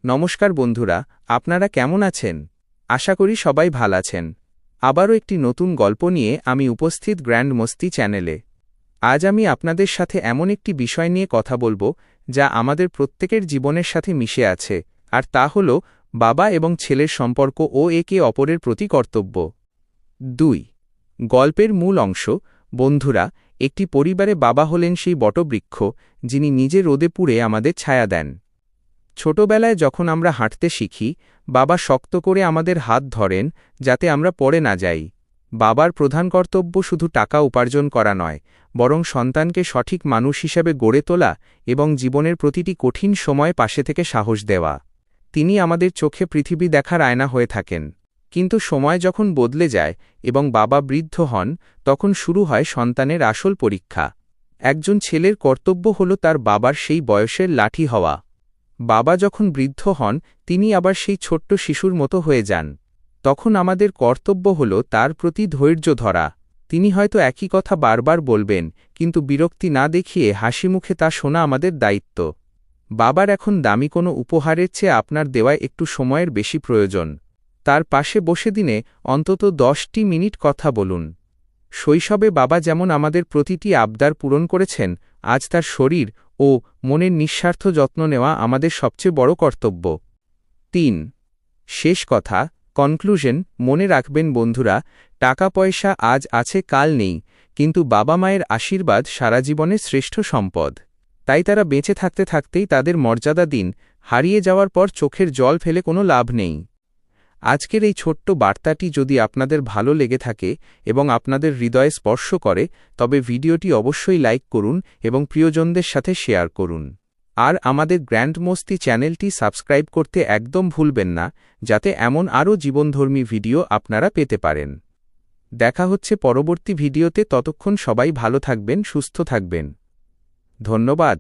নমস্কার বন্ধুরা, আপনারা কেমন আছেন? আশা করি সবাই ভালো আছেন। আবারও একটি নতুন গল্প নিয়ে আমি উপস্থিত গ্র্যান্ড মস্তি চ্যানেলে। আজ আমি আপনাদের সাথে এমন একটি বিষয় নিয়ে কথা বলবো যা আমাদের প্রত্যেকের জীবনের সাথে মিশে আছে, আর তা হল বাবা এবং ছেলের সম্পর্ক ও একে অপরের প্রতি কর্তব্য। 2. গল্পের মূল অংশ। বন্ধুরা, একটি পরিবারে বাবা হলেন সেই বটবৃক্ষ যিনি নিজে রোদে পুড়ে আমাদের ছায়া দেন। ছোটবেলায় যখন আমরা হাঁটতে শিখি, বাবা শক্ত করে আমাদের হাত ধরেন যাতে আমরা পড়ে না যাই। বাবার প্রধান কর্তব্য শুধু টাকা উপার্জন করা নয়, বরং সন্তানকে সঠিক মানুষ হিসেবে গড়ে তোলা এবং জীবনের প্রতিটি কঠিন সময় পাশে থেকে সাহস দেওয়া। তিনি আমাদের চোখে পৃথিবী দেখার আয়না হয়ে থাকেন। কিন্তু সময় যখন বদলে যায় এবং বাবা বৃদ্ধ হন, তখন শুরু হয় সন্তানের আসল পরীক্ষা। একজন ছেলের কর্তব্য হল তার বাবার সেই বয়সের লাঠি হওয়া। বাবা যখন বৃদ্ধ হন, তিনি আবার সেই ছোট্ট শিশুর মতো হয়ে যান। তখন আমাদের কর্তব্য হল তার প্রতি ধৈর্য ধরা। তিনি হয়তো একই কথা বারবার বলবেন, কিন্তু বিরক্তি না দেখিয়ে হাসিমুখে তা শোনা আমাদের দায়িত্ব। বাবার এখন দামি কোনো উপহারের চেয়ে আপনার দেওয়ায় একটু সময়ের বেশি প্রয়োজন। তার পাশে বসে দিনে অন্তত 10টি মিনিট কথা বলুন। শৈশবে বাবা যেমন আমাদের প্রতিটি আবদার পূরণ করেছেন, আজ তার শরীর ও মনের নিঃস্বার্থ যত্ন নেওয়া আমাদের সবচেয়ে বড় কর্তব্য। 3. শেষ কথা, কনক্লুশন। মনে রাখবেন বন্ধুরা, টাকা পয়সা আজ আছে কাল নেই, কিন্তু বাবা মায়ের আশীর্বাদ সারা জীবনের শ্রেষ্ঠ সম্পদ। তাই তারা বেঁচে থাকতে থাকতেই তাদের মর্যাদা দিন। হারিয়ে যাওয়ার পর চোখের জল ফেলে কোনো লাভ নেই। আজকের এই ছোট্ট বার্তাটি যদি আপনাদের ভালো লেগে থাকে এবং আপনাদের হৃদয়ে স্পর্শ করে, তবে ভিডিওটি অবশ্যই লাইক করুন এবং প্রিয়জনদের সাথে শেয়ার করুন। আর আমাদের গ্র্যান্ড মস্তি চ্যানেলটি সাবস্ক্রাইব করতে একদম ভুলবেন না, যাতে এমন আরও জীবনধর্মী ভিডিও আপনারা পেতে পারেন। দেখা হচ্ছে পরবর্তী ভিডিওতে। ততক্ষণ সবাই ভালো থাকবেন, সুস্থ থাকবেন। ধন্যবাদ।